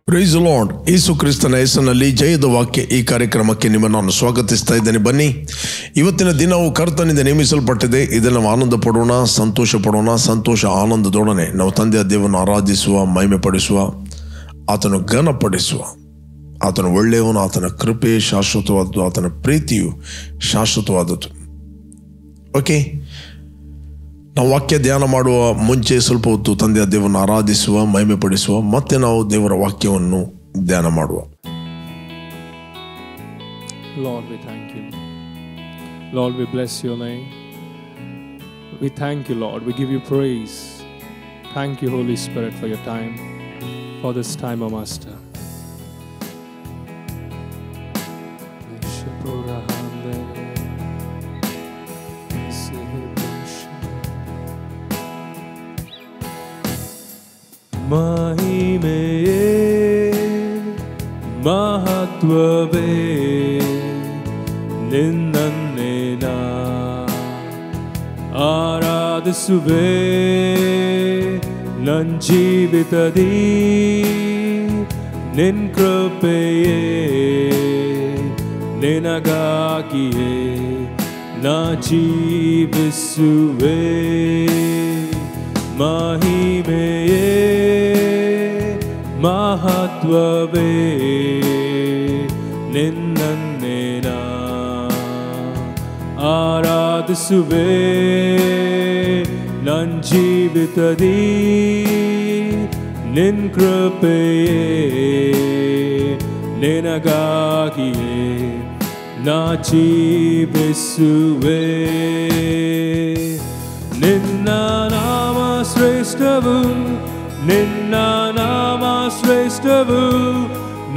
Price the lord. ಯೇಸು ಕ್ರಿಸ್ತನ ಹೆಸರಿನಲ್ಲಿ ಜಯದ ವಾಕ್ಯ ಈ ಕಾರ್ಯಕ್ರಮಕ್ಕೆ ನಿಮ್ಮನ್ನು ನಾನು ಸ್ವಾಗತಿಸ್ತಾ ಇದ್ದೇನೆ. ಬನ್ನಿ, ಇವತ್ತಿನ ದಿನವು ಕರ್ತನಿಂದ ನೇಮಿಸಲ್ಪಟ್ಟಿದೆ. ಇದನ್ನು ನಾವು ಆನಂದ ಪಡೋಣ, ಸಂತೋಷ ಪಡೋಣ. ಸಂತೋಷ ಆನಂದದೊಡನೆ ನಾವು ತಂದೆಯ ದೇವರನ್ನು ಆರಾಧಿಸುವ, ಮಹಿಮೆ ಪಡಿಸುವ, ಆತನು ಘನಪಡಿಸುವ. ಆತನ ಒಳ್ಳೆಯವನು, ಆತನ ಕೃಪೆ ಶಾಶ್ವತವಾದದ್ದು, ಆತನ ಪ್ರೀತಿಯು ಶಾಶ್ವತವಾದದ್ದು. ಓಕೆ, ನಾವು ವಾಕ್ಯ ಧ್ಯಾನ ಮಾಡುವ ಮುಂಚೆ ಸ್ವಲ್ಪ ಹೊತ್ತು ತಂದೆಯ ದೇವರನ್ನು ಆರಾಧಿಸುವ, ಮಹಿಮೆ ಪಡಿಸುವ, ಮತ್ತೆ ನಾವು ದೇವರ ವಾಕ್ಯವನ್ನು ಧ್ಯಾನ ಮಾಡುವ. Lord, we thank you. Lord, we bless your name. We thank you, Lord. We give you praise. Thank you, Holy Spirit, for your time, for this time, O Master. ಮಹಿಮೆಯೇ ಮಹತ್ವವೇ ನಿನ್ನನ್ನೇ ನಾ ಆರಾಧಿಸುವೆ. ನನ್ನ ಜೀವಿತದಿ ನಿನ್ನ ಕೃಪೆಯೇ ನಿನಗಾಗಿಯೇ ನಾ ಜೀವಿಸುವೆ. ಮಹಿಮೆಯೇ ಮಹತ್ವವೇ ನಿನ್ನನ್ನೇ ನಾ ಆರಾಧಿಸುವೆ. ನನ್ನ ಜೀವಿತದಿ ನಿನ್ನ ಕೃಪೆಯೇ ನಿನಗಾಗಿಯೇ ನಾ ಜೀವಿಸುವೆ. ನಿನ್ನ ನಾಮ ಶ್ರೇಷ್ಠವು, ನಿನ್ನ ನಾಮ ಶ್ರೇಷ್ಠವು,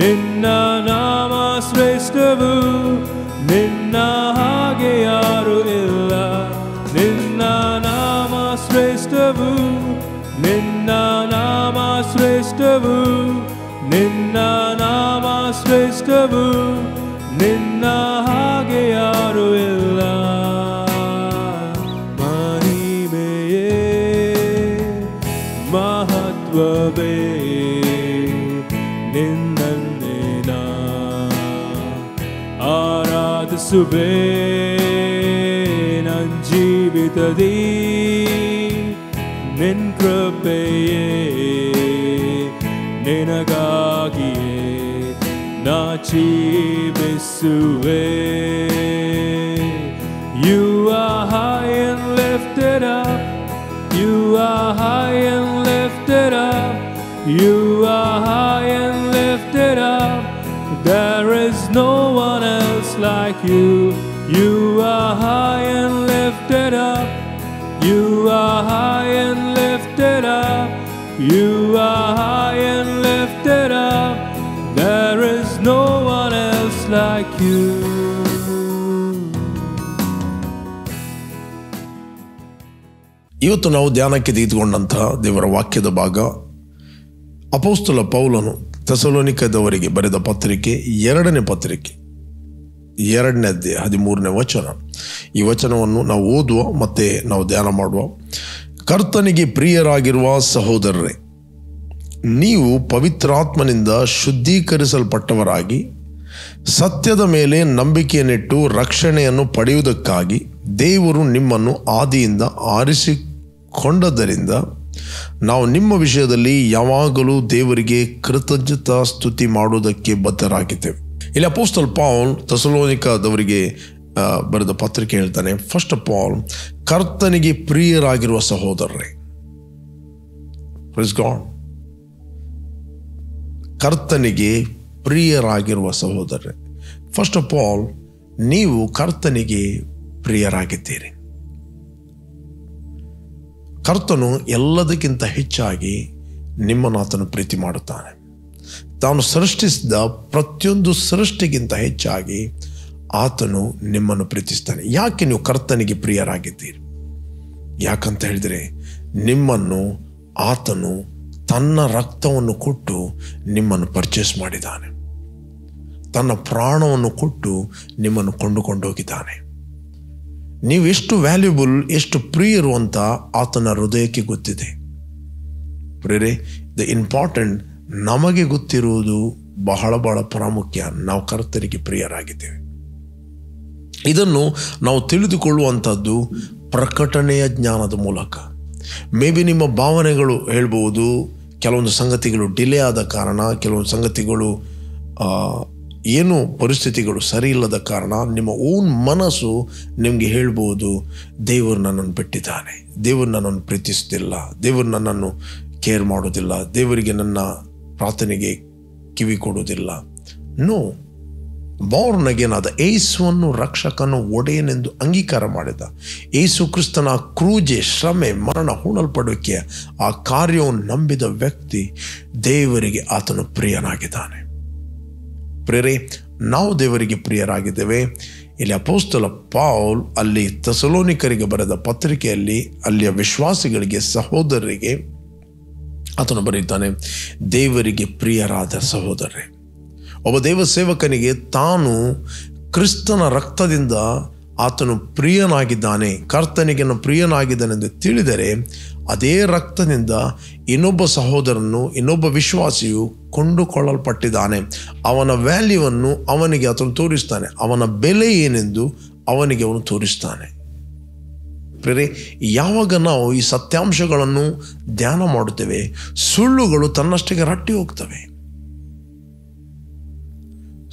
ನಿನ್ನ ನಾಮ ಶ್ರೇಷ್ಠವು, ನಿನ್ನ ಹಾಗೆ ಯಾರು ಇಲ್ಲ. ನಿನ್ನ ನಾಮ ಶ್ರೇಷ್ಠವು, ನಿನ್ನ ನಾಮ ಶ್ರೇಷ್ಠವು, ನಿನ್ನ ನಾಮ ಶ್ರೇಷ್ಠವು, ನಿನ್ನ ಹಾಗೆ ಯಾರು ಇಲ್ಲ. ಮಹತ್ವವೇ ನಿನ್ನನ್ನೇ ನಾ ಆರಾಧಿಸುವೆ. ನನ್ನ ಜೀವಿತದಿ ನಿನ್ನ ಕೃಪೆಯೇ ನಿನಗಾಗಿಯೇ ನಾ ಜೀವಿಸುವೆ. You are high and lifted up. You are high and lifted up. You are high and lifted up. There is no one else like you. You are high and lifted up. You are high and lifted up. You are high and lifted up. There is no one else like you. ಇವತ್ತು ನಾವು ಧ್ಯಾನಕ್ಕೆ ತೆಗೆದುಕೊಂಡಂತಹ ದೇವರ ವಾಕ್ಯದ ಭಾಗ ಅಪೊಸ್ತಲ ಪೌಲನು ಥೆಸಲೋನಿಕದವರಿಗೆ ಬರೆದ ಪತ್ರಿಕೆ 2ನೇ ಪತ್ರಿಕೆ 2ನೇ ಅಧ್ಯಾಯ 13ನೇ ವಚನ. ಈ ವಚನವನ್ನು ನಾವು ಓದುವ ಮತ್ತೆ ನಾವು ಧ್ಯಾನ ಮಾಡುವ. ಕರ್ತನಿಗೆ ಪ್ರಿಯರಾಗಿರುವ ಸಹೋದರರೇ, ನೀವು ಪವಿತ್ರಾತ್ಮನಿಂದ ಶುದ್ಧೀಕರಿಸಲ್ಪಟ್ಟವರಾಗಿ ಸತ್ಯದ ಮೇಲೆ ನಂಬಿಕೆಯನ್ನಿಟ್ಟು ರಕ್ಷಣೆಯನ್ನು ಪಡೆಯುವುದಕ್ಕಾಗಿ ದೇವರು ನಿಮ್ಮನ್ನು ಆದಿಯಿಂದ ಆರಿಸಿಕೊಂಡದ್ದರಿಂದ ನಾವು ನಿಮ್ಮ ವಿಷಯದಲ್ಲಿ ಯಾವಾಗಲೂ ದೇವರಿಗೆ ಕೃತಜ್ಞತಾ ಸ್ತುತಿ ಮಾಡುವುದಕ್ಕೆ ಬದ್ಧರಾಗಿದ್ದೇವೆ. ಇಲ್ಲಿ ಅಪೊಸ್ತಲ ಪೌಲ್ ಥೆಸಲೋನಿಕದವರಿಗೆ ಬರೆದ ಪತ್ರಿಕೆ ಹೇಳ್ತಾನೆ, ಫಸ್ಟ್ ಆಫ್ ಆಲ್, ಕರ್ತನಿಗೆ ಪ್ರಿಯರಾಗಿರುವ ಸಹೋದರರೇ. Praise God. ಕರ್ತನಿಗೆ ಪ್ರಿಯರಾಗಿರುವ ಸಹೋದರರೇ, ಫಸ್ಟ್ ಆಫ್ ಆಲ್ ನೀವು ಕರ್ತನಿಗೆ ಪ್ರಿಯರಾಗಿದ್ದೀರಿ. ಕರ್ತನು ಎಲ್ಲದಕ್ಕಿಂತ ಹೆಚ್ಚಾಗಿ ನಿಮ್ಮನ್ನು ಆತನು ಪ್ರೀತಿ ಮಾಡುತ್ತಾನೆ. ತಾನು ಸೃಷ್ಟಿಸಿದ ಪ್ರತಿಯೊಂದು ಸೃಷ್ಟಿಗಿಂತ ಹೆಚ್ಚಾಗಿ ಆತನು ನಿಮ್ಮನ್ನು ಪ್ರೀತಿಸ್ತಾನೆ. ಯಾಕೆ ನೀವು ಕರ್ತನಿಗೆ ಪ್ರಿಯರಾಗಿದ್ದೀರಿ? ಯಾಕಂತ ಹೇಳಿದರೆ ನಿಮ್ಮನ್ನು ಆತನು ತನ್ನ ರಕ್ತವನ್ನು ಕೊಟ್ಟು ನಿಮ್ಮನ್ನು ಪರ್ಚೇಸ್ ಮಾಡಿದ್ದಾನೆ. ತನ್ನ ಪ್ರಾಣವನ್ನು ಕೊಟ್ಟು ನಿಮ್ಮನ್ನು ಕೊಂಡುಕೊಂಡೋಗಿದ್ದಾನೆ. ನೀವು ಎಷ್ಟು ವ್ಯಾಲ್ಯೂಬಲ್, ಎಷ್ಟು ಪ್ರಿಯರು ಅಂತ ಆತನ ಹೃದಯಕ್ಕೆ ಗೊತ್ತಿದೆ. ಪ್ರಿಯರೇ, ದ ಇಂಪಾರ್ಟೆಂಟ್ ನಮಗೆ ಗೊತ್ತಿರುವುದು ಬಹಳ ಬಹಳ ಪ್ರಾಮುಖ್ಯ. ನಾವು ಕರ್ತನಿಗೆ ಪ್ರಿಯರಾಗಿದ್ದೇವೆ. ಇದನ್ನು ನಾವು ತಿಳಿದುಕೊಳ್ಳುವಂಥದ್ದು ಪ್ರಕಟಣೆಯ ಜ್ಞಾನದ ಮೂಲಕ. ಮೇ ಬಿ ನಿಮ್ಮ ಭಾವನೆಗಳು ಹೇಳ್ಬೋದು, ಕೆಲವೊಂದು ಸಂಗತಿಗಳು ಡಿಲೇ ಆದ ಕಾರಣ, ಕೆಲವೊಂದು ಸಂಗತಿಗಳು ಏನು ಪರಿಸ್ಥಿತಿಗಳು ಸರಿ ಇಲ್ಲದ ಕಾರಣ ನಿಮ್ಮ ಓನ್ ಮನಸ್ಸು ನಿಮಗೆ ಹೇಳ್ಬೋದು, ದೇವರು ನನ್ನನ್ನು ಬಿಟ್ಟಿದ್ದಾನೆ, ದೇವರು ನನ್ನನ್ನು ಪ್ರೀತಿಸ್ತಿಲ್ಲ, ದೇವರು ನನ್ನನ್ನು ಕೇರ್ ಮಾಡೋದಿಲ್ಲ, ದೇವರಿಗೆ ನನ್ನ ಪ್ರಾರ್ಥನೆಗೆ ಕಿವಿ ಕೊಡೋದಿಲ್ಲ. ನೋ, ಬಾರ್ನ್ ಅಗೇನ್ ಆದ, ಯೇಸುವನ್ನು ರಕ್ಷಕನು ಒಡೆಯನೆಂದು ಅಂಗೀಕಾರ ಮಾಡಿದ, ಯೇಸು ಕ್ರಿಸ್ತನ ಕ್ರೂಜೆ, ಶ್ರಮೆ, ಮರಣ, ಹೂಣಲ್ಪಡುವಿಕೆ ಆ ಕಾರ್ಯವನ್ನು ನಂಬಿದ ವ್ಯಕ್ತಿ ದೇವರಿಗೆ ಆತನು ಪ್ರಿಯನಾಗಿದ್ದಾನೆ. ಪ್ರಿಯರೇ, ನಾವು ದೇವರಿಗೆ ಪ್ರಿಯರಾಗಿದ್ದೇವೆ. ಇಲ್ಲಿ ಅಪೊಸ್ತಲ ಪೌಲ್ ಅಲ್ಲಿ ಥೆಸಲೋನಿಕರಿಗೆ ಬರೆದ ಪತ್ರಿಕೆಯಲ್ಲಿ ಅಲ್ಲಿಯ ವಿಶ್ವಾಸಿಗಳಿಗೆ, ಸಹೋದರರಿಗೆ ಆತನು ಬರೀತಾನೆ, ದೇವರಿಗೆ ಪ್ರಿಯರಾದ ಸಹೋದರರೇ. ಒಬ್ಬ ದೇವ ಸೇವಕನಿಗೆ ತಾನು ಕ್ರಿಸ್ತನ ರಕ್ತದಿಂದ ಆತನು ಪ್ರಿಯನಾಗಿದ್ದಾನೆ, ಕರ್ತನಿಗೆ ಪ್ರಿಯನಾಗಿದ್ದಾನೆಂದು ತಿಳಿದರೆ ಅದೇ ರಕ್ತದಿಂದ ಇನ್ನೊಬ್ಬ ಸಹೋದರನು, ಇನ್ನೊಬ್ಬ ವಿಶ್ವಾಸಿಯು ಕೊಂಡುಕೊಳ್ಳಲ್ಪಟ್ಟಿದ್ದಾನೆ. ಅವನ ವ್ಯಾಲ್ಯೂವನ್ನು ಅವನಿಗೆ ಆತನು ತೋರಿಸ್ತಾನೆ, ಅವನ ಬೆಲೆ ಏನೆಂದು ಅವನಿಗೆ ಅವನು ತೋರಿಸ್ತಾನೆ. ಪ್ರಿಯರೇ, ಯಾವಾಗ ನಾವು ಈ ಸತ್ಯಾಂಶಗಳನ್ನು ಧ್ಯಾನ ಮಾಡುತ್ತೇವೆ, ಸುಳ್ಳುಗಳು ತನ್ನಷ್ಟಕ್ಕೆ ರಟ್ಟಿ ಹೋಗ್ತವೆ.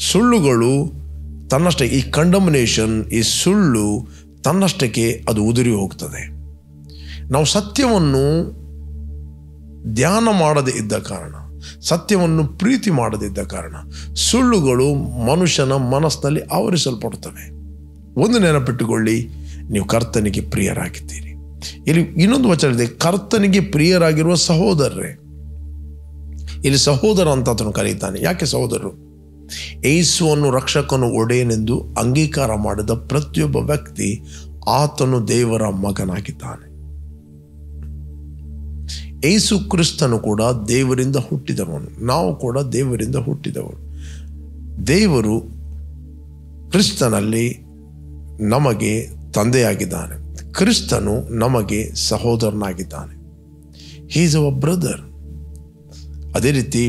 ಸುಳ್ಳುಗಳು ತನ್ನಷ್ಟೇ, ಈ ಕಂಡಮಿನೇಷನ್, ಈ ಸುಳ್ಳು ತನ್ನಷ್ಟಕ್ಕೆ ಅದು ಉದುರಿ ಹೋಗ್ತದೆ. ನಾವು ಸತ್ಯವನ್ನು ಧ್ಯಾನ ಮಾಡದೇ ಇದ್ದ ಕಾರಣ, ಸತ್ಯವನ್ನು ಪ್ರೀತಿ ಮಾಡದಿದ್ದ ಕಾರಣ ಸುಳ್ಳುಗಳು ಮನುಷ್ಯನ ಮನಸ್ಸಿನಲ್ಲಿ ಆವರಿಸಲ್ಪಡುತ್ತವೆ. ಒಂದು ನೆನಪಿಟ್ಟುಕೊಳ್ಳಿ, ನೀವು ಕರ್ತನಿಗೆ ಪ್ರಿಯರಾಗಿದ್ದೀರಿ. ಇಲ್ಲಿ ಇನ್ನೊಂದು ವಚನ ಇದೆ, ಕರ್ತನಿಗೆ ಪ್ರಿಯರಾಗಿರುವ ಸಹೋದರರೇ. ಇಲ್ಲಿ ಸಹೋದರ ಅಂತ ಆತನು ಕರೀತಾನೆ. ಯಾಕೆ ಸಹೋದರರು? ಯೇಸುವನ್ನು ರಕ್ಷಕನು ಒಡೆಯನೆಂದು ಅಂಗೀಕಾರ ಮಾಡಿದ ಪ್ರತಿಯೊಬ್ಬ ವ್ಯಕ್ತಿ ಆತನು ದೇವರ ಮಗನಾಗಿದ್ದಾನೆ. ಯೇಸು ಕ್ರಿಸ್ತನು ಕೂಡ ದೇವರಿಂದ ಹುಟ್ಟಿದವನು, ನಾವು ಕೂಡ ದೇವರಿಂದ ಹುಟ್ಟಿದವರು. ದೇವರು ಕ್ರಿಸ್ತನಲ್ಲಿ ನಮಗೆ ತಂದೆಯಾಗಿದ್ದಾನೆ, ಕ್ರಿಸ್ತನು ನಮಗೆ ಸಹೋದರನಾಗಿದ್ದಾನೆ. He is our brother. ಅದೇ ರೀತಿ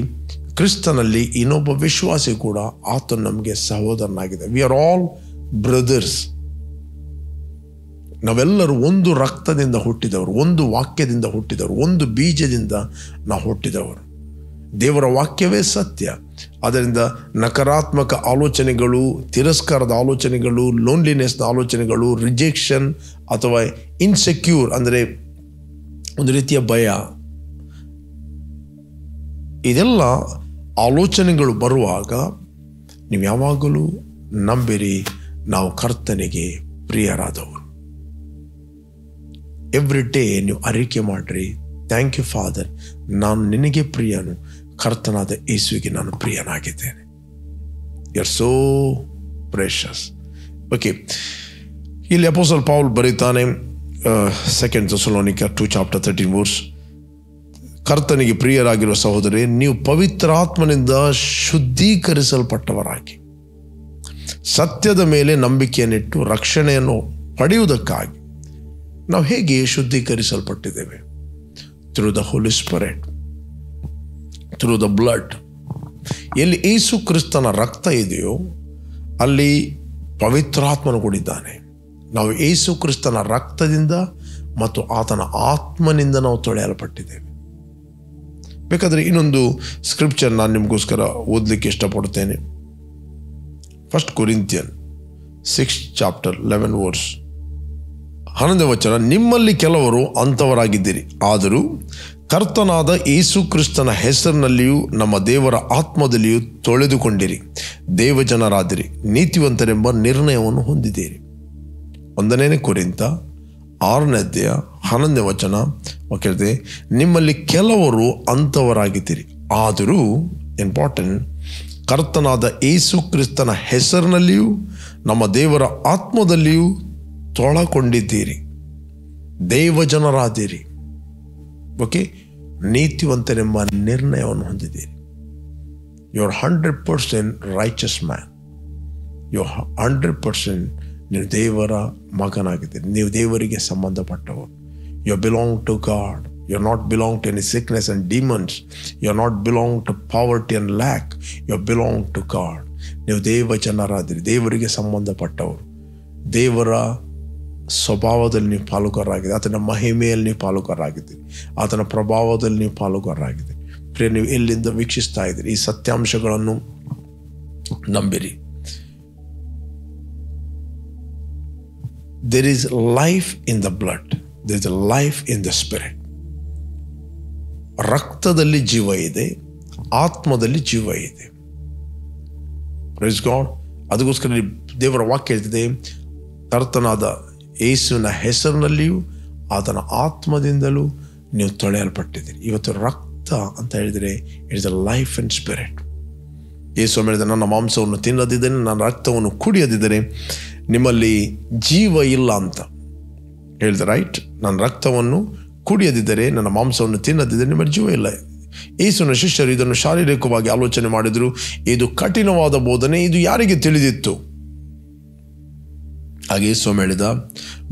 ಕ್ರಿಸ್ತನಲ್ಲಿ ಇನ್ನೊಬ್ಬ ವಿಶ್ವಾಸಿ ಕೂಡ ಆತನು ನಮಗೆ ಸಹೋದರನಾಗಿದೆ. We are all brothers. ನಾವೆಲ್ಲರೂ ಒಂದು ರಕ್ತದಿಂದ ಹುಟ್ಟಿದವರು, ಒಂದು ವಾಕ್ಯದಿಂದ ಹುಟ್ಟಿದವರು, ಒಂದು ಬೀಜದಿಂದ ನಾವು ಹುಟ್ಟಿದವರು. ದೇವರ ವಾಕ್ಯವೇ ಸತ್ಯ. ಅದರಿಂದ ನಕಾರಾತ್ಮಕ ಆಲೋಚನೆಗಳು, ತಿರಸ್ಕಾರದ ಆಲೋಚನೆಗಳು, ಲೋನ್ಲಿನೆಸ್ನ ಆಲೋಚನೆಗಳು, ರಿಜೆಕ್ಷನ್ ಅಥವಾ ಇನ್ಸೆಕ್ಯೂರ್ ಅಂದರೆ ಒಂದು ರೀತಿಯ ಭಯ, ಇದೆಲ್ಲ ಆಲೋಚನೆಗಳು ಬರುವಾಗ ನೀವು ಯಾವಾಗಲೂ ನಂಬಿರಿ, ನಾವು ಕರ್ತನಿಗೆ ಪ್ರಿಯರಾದವರು. ಎವ್ರಿ ಡೇ ನೀವು ಅರಿಕೆ ಮಾಡ್ರಿ, ಥ್ಯಾಂಕ್ ಯು ಫಾದರ್, ನಾನು ನಿನಗೆ ಪ್ರಿಯನು, ಕರ್ತನಾದ ಯೇಸುವಿಗೆ ನಾನು ಪ್ರಿಯನಾಗಿದ್ದೇನೆ. You are so precious. Okay, ಇಲ್ಲಿ ಅಪೊಸ್ತಲ ಪೌಲ್ ಬರೀತಾನೆ, 2 ಥೆಸಲೋನಿಕ 2:13 ಕರ್ತನಿಗೆ ಪ್ರಿಯರಾಗಿರುವ ಸಹೋದರರೇ, ನೀವು ಪವಿತ್ರಾತ್ಮನಿಂದ ಶುದ್ಧೀಕರಿಸಲ್ಪಟ್ಟವರಾಗಿ ಸತ್ಯದ ಮೇಲೆ ನಂಬಿಕೆಯನ್ನಿಟ್ಟು ರಕ್ಷಣೆಯನ್ನು ಪಡೆಯುವುದಕ್ಕಾಗಿ ನಾವು ಹೇಗೆ ಶುದ್ಧೀಕರಿಸಲ್ಪಟ್ಟಿದ್ದೇವೆ? Through the holy spirit, through the blood. ಎಲ್ಲಿ ಯೇಸು ಕ್ರಿಸ್ತನ ರಕ್ತ ಇದೆಯೋ ಅಲ್ಲಿ ಪವಿತ್ರಾತ್ಮನು ಕೂಡಿದ್ದಾನೆ. ನಾವು ಯೇಸು ಕ್ರಿಸ್ತನ ರಕ್ತದಿಂದ ಮತ್ತು ಆತನ ಆತ್ಮನಿಂದ ನಾವು ತೊಳೆಯಲ್ಪಟ್ಟಿದ್ದೇವೆ. ಬೇಕಾದರೆ ಇನ್ನೊಂದು ಸ್ಕ್ರಿಪ್ಚರ್ ನಾನು ನಿಮಗೋಸ್ಕರ ಓದಲಿಕ್ಕೆ ಇಷ್ಟಪಡ್ತೇನೆ. 1 ಕೊರಿಂಥಿಯನ್ 6:11 11ನೇ ವಚನ, ನಿಮ್ಮಲ್ಲಿ ಕೆಲವರು ಅಂಥವರಾಗಿದ್ದೀರಿ, ಆದರೂ ಕರ್ತನಾದ ಯೇಸು ಕ್ರಿಸ್ತನ ಹೆಸರಿನಲ್ಲಿಯೂ ನಮ್ಮ ದೇವರ ಆತ್ಮದಲ್ಲಿಯೂ ತೊಳೆದುಕೊಂಡಿರಿ, ದೇವಜನರಾದಿರಿ, ನೀತಿವಂತರೆಂಬ ನಿರ್ಣಯವನ್ನು ಹೊಂದಿದ್ದೀರಿ. 1ನೇ ಕೊರಿಂಥ 6:11 ವಚನ ಕೇಳಿದೆ, ನಿಮ್ಮಲ್ಲಿ ಕೆಲವರು ಅಂಥವರಾಗಿದ್ದೀರಿ, ಆದರೂ ಇಂಪಾರ್ಟೆಂಟ್, ಕರ್ತನಾದ ಯೇಸು ಕ್ರಿಸ್ತನ ಹೆಸರಿನಲ್ಲಿಯೂ ನಮ್ಮ ದೇವರ ಆತ್ಮದಲ್ಲಿಯೂ ತೊಳಕೊಂಡಿದ್ದೀರಿ, ದೇವಜನರಾದಿರಿ. ಓಕೆ, ನೀತಿವಂತರೆಂಬ ನಿರ್ಣಯವನ್ನು ಹೊಂದಿದ್ದೀರಿ. You are 100% righteous man. You 100% ನೀವು ದೇವರ ಮಗನಾಗಿದ್ದೀರಿ, ನೀವು ದೇವರಿಗೆ ಸಂಬಂಧಪಟ್ಟವರು. You belong to God, You are not belong to any sickness and demons. You are not belong to poverty and lack. You belong to God. ನೀವು ದೇವ ಜನರಾದಿರಿ, ದೇವರಿಗೆ ಸಂಬಂಧಪಟ್ಟವರು. ದೇವರ ಸ್ವಭಾವದಲ್ಲಿ ನೀವು ಪಾಲುಗಾರರಾಗಿದೆ, ಆತನ ಮಹಿಮೆಯಲ್ಲಿ ನೀವು ಪಾಲುಗಾರರಾಗಿದ್ದೀರಿ, ಆತನ ಪ್ರಭಾವದಲ್ಲಿ ನೀವು ಪಾಲುಗಾರರಾಗಿದ್ದೀರಿ. ಪ್ರಿಯ, ನೀವು ಎಲ್ಲಿಂದ ವೀಕ್ಷಿಸ್ತಾ ಇದ್ದೀರಿ, ಈ ಸತ್ಯಾಂಶಗಳನ್ನು ನಂಬಿರಿ. There is life in the blood. There is a life in the spirit. ರಕ್ತದಲ್ಲಿ ಜೀವ ಇದೆ, ಆತ್ಮದಲ್ಲಿ ಜೀವ ಇದೆ. Praise God. ಅದಕ್ಕೋಸ್ಕರ ದೇವರ ವಾಕ್ಯ ಹೇಳ್ತಿದೆ, ಕರ್ತನಾದ ಯೇಸುವಿನ ಹೆಸರಿನಲ್ಲಿಯೂ ಆತನ ಆತ್ಮದಿಂದಲೂ ನೀವು ತೊಳೆಯಲ್ಪಟ್ಟಿದ್ದೀರಿ. ಇವತ್ತು ರಕ್ತ ಅಂತ ಹೇಳಿದರೆ it's a life and spirit. ಯೇಸು ಹೇಳಿದ, ನನ್ನ ಮಾಂಸವನ್ನು ತಿನ್ನದಿದ್ದರೆ, ನನ್ನ ರಕ್ತವನ್ನು ಕುಡಿಯದಿದ್ದರೆ ನಿಮ್ಮಲ್ಲಿ ಜೀವ ಇಲ್ಲ ಅಂತ ಹೇಳಿದೆ. ರೈಟ್? ನನ್ನ ರಕ್ತವನ್ನು ಕುಡಿಯದಿದ್ದರೆ, ನನ್ನ ಮಾಂಸವನ್ನು ತಿನ್ನದಿದ್ದರೆ ನಿಮ್ಮಲ್ಲಿ ಜೀವ ಇಲ್ಲ. ಯೇಸುವಿನ ಶಿಷ್ಯರು ಇದನ್ನು ಶಾರೀರಿಕವಾಗಿ ಆಲೋಚನೆ ಮಾಡಿದರು. ಇದು ಕಠಿಣವಾದ ಬೋಧನೆ, ಇದು ಯಾರಿಗೆ ತಿಳಿದಿತ್ತು? ಹಾಗೆ ಯೇಸು ಹೇಳಿದ,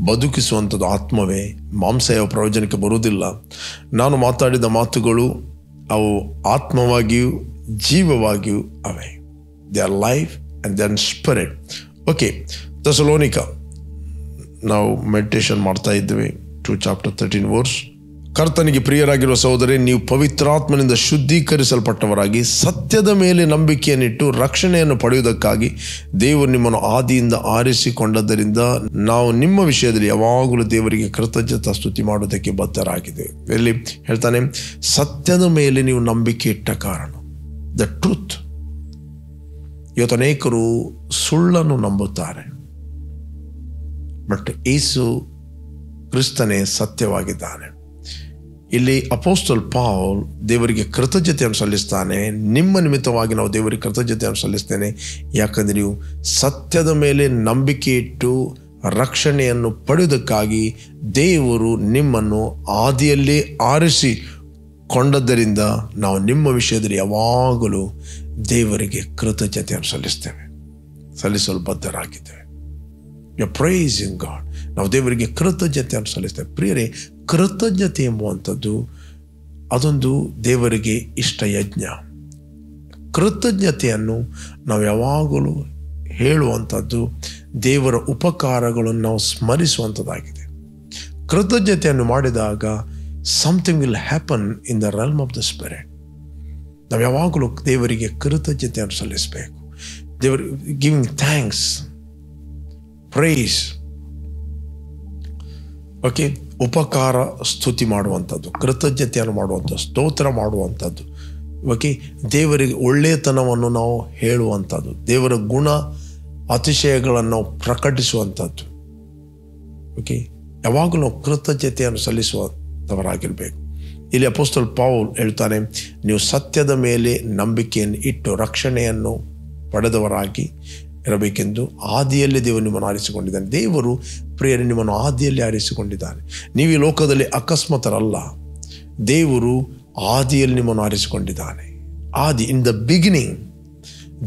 ಬದುಕಿಸುವಂಥದ್ದು ಆತ್ಮವೇ, ಮಾಂಸ ಯಾವ ಪ್ರಯೋಜನಕ್ಕೆ ಬರುವುದಿಲ್ಲ. ನಾನು ಮಾತಾಡಿದ ಮಾತುಗಳು ಅವು ಆತ್ಮವಾಗಿಯೂ ಜೀವವಾಗಿಯೂ ಅವೆ. They are life and they are spirit. Okay, Thessalonica ನಾವು ಮೆಡಿಟೇಷನ್ ಮಾಡ್ತಾ ಇದ್ದೇವೆ. 2 chapter 13 verse. ಕರ್ತನಿಗೆ ಪ್ರಿಯರಾಗಿರುವ ಸಹೋದರರೇ, ನೀವು ಪವಿತ್ರಾತ್ಮನಿಂದ ಶುದ್ಧೀಕರಿಸಲ್ಪಟ್ಟವರಾಗಿ ಸತ್ಯದ ಮೇಲೆ ನಂಬಿಕೆಯನ್ನಿಟ್ಟು ರಕ್ಷಣೆಯನ್ನು ಪಡೆಯುವುದಕ್ಕಾಗಿ ದೇವರು ನಿಮ್ಮನ್ನು ಆದಿಯಿಂದ ಆರಿಸಿಕೊಂಡದ್ದರಿಂದ ನಾವು ನಿಮ್ಮ ವಿಷಯದಲ್ಲಿ ಯಾವಾಗಲೂ ದೇವರಿಗೆ ಕೃತಜ್ಞತಾ ಸ್ತುತಿ ಮಾಡುವುದಕ್ಕೆ ಬದ್ಧರಾಗಿದ್ದೇವೆ. ಇಲ್ಲಿ ಹೇಳ್ತಾನೆ, ಸತ್ಯದ ಮೇಲೆ ನೀವು ನಂಬಿಕೆ ಇಟ್ಟ ಕಾರಣ, ದ ಟ್ರೂತ್. ಇವತ್ತು ಅನೇಕರು ಸುಳ್ಳನ್ನು ನಂಬುತ್ತಾರೆ, ಬಟ್ ಯೇಸು ಕ್ರಿಸ್ತನೇ ಸತ್ಯವಾಗಿದ್ದಾನೆ. ಇಲ್ಲಿ ಅಪೋಸ್ತಲ್ ಪೌಲ್ ದೇವರಿಗೆ ಕೃತಜ್ಞತೆಯನ್ನು ಸಲ್ಲಿಸ್ತಾನೆ. ನಿಮ್ಮ ನಿಮಿತ್ತವಾಗಿ ನಾವು ದೇವರಿಗೆ ಕೃತಜ್ಞತೆಯನ್ನು ಸಲ್ಲಿಸ್ತೇನೆ, ಯಾಕಂದರೆ ನೀವು ಸತ್ಯದ ಮೇಲೆ ನಂಬಿಕೆ ಇಟ್ಟು ರಕ್ಷಣೆಯನ್ನು ಪಡೆಯುವುದಕ್ಕಾಗಿ ದೇವರು ನಿಮ್ಮನ್ನು ಆದಿಯಲ್ಲೇ ಆರಿಸಿಕೊಂಡದ್ದರಿಂದ ನಾವು ನಿಮ್ಮ ವಿಷಯದಲ್ಲಿ ಯಾವಾಗಲೂ ದೇವರಿಗೆ ಕೃತಜ್ಞತೆಯನ್ನು ಸಲ್ಲಿಸಲು ಬದ್ಧರಾಗಿದ್ದೇವೆ. You pricing god. ನಾವು ದೇವರಿಗೆ ಕೃತಜ್ಞತೆಯನ್ನು ಸಲ್ಲಿಸ್ತೇವೆ. ಪ್ರಿಯರೇ, ಕೃತಜ್ಞತೆ ಎಂಬುವಂಥದ್ದು ಅದೊಂದು ದೇವರಿಗೆ ಇಷ್ಟ ಯಜ್ಞ. ಕೃತಜ್ಞತೆಯನ್ನು ನಾವು ಯಾವಾಗಲೂ ಹೇಳುವಂಥದ್ದು, ದೇವರ ಉಪಕಾರಗಳನ್ನು ನಾವು ಸ್ಮರಿಸುವಂಥದ್ದಾಗಿದೆ. ಕೃತಜ್ಞತೆಯನ್ನು ಮಾಡಿದಾಗ something will happen in the realm of the spirit. ನಾವು ಯಾವಾಗಲೂ ದೇವರಿಗೆ ಕೃತಜ್ಞತೆಯನ್ನು ಸಲ್ಲಿಸಬೇಕು. ದೇವರ ಗಿವಿಂಗ್ ಥ್ಯಾಂಕ್ಸ್, ಪ್ರೈಸ್. ಓಕೆ, ಉಪಕಾರ ಸ್ತುತಿ ಮಾಡುವಂಥದ್ದು, ಕೃತಜ್ಞತೆಯನ್ನು ಮಾಡುವಂಥದ್ದು, ಸ್ತೋತ್ರ ಮಾಡುವಂಥದ್ದು. ಓಕೆ, ದೇವರಿಗೆ ಒಳ್ಳೆಯತನವನ್ನು ನಾವು ಹೇಳುವಂಥದ್ದು, ದೇವರ ಗುಣ ಅತಿಶಯಗಳನ್ನು ನಾವು ಪ್ರಕಟಿಸುವಂಥದ್ದು. ಓಕೆ, ಯಾವಾಗಲೂ ನಾವು ಕೃತಜ್ಞತೆಯನ್ನು ಸಲ್ಲಿಸುವಂಥವರಾಗಿರಬೇಕು. ಇಲ್ಲಿ ಅಪೊಸ್ತಲ ಪೌಲ್ ಹೇಳ್ತಾನೆ, ನೀವು ಸತ್ಯದ ಮೇಲೆ ನಂಬಿಕೆಯನ್ನು ಇಟ್ಟು ರಕ್ಷಣೆಯನ್ನು ಪಡೆದವರಾಗಿ ಇರಬೇಕೆಂದು ಆದಿಯಲ್ಲಿ ದೇವರು ನಿಮ್ಮನ್ನು ಆರಿಸಿಕೊಂಡಿದ್ದಾನೆ. ದೇವರು ಪ್ರಿಯರೇ ನಿಮ್ಮನ್ನು ಆದಿಯಲ್ಲಿ ಆರಿಸಿಕೊಂಡಿದ್ದಾನೆ. ನೀವು ಈ ಲೋಕದಲ್ಲಿ ಅಕಸ್ಮಾತರಲ್ಲ, ದೇವರು ಆದಿಯಲ್ಲಿ ನಿಮ್ಮನ್ನು ಆರಿಸಿಕೊಂಡಿದ್ದಾನೆ. ಆದಿ, ಇನ್ ದ ಬಿಗಿನಿಂಗ್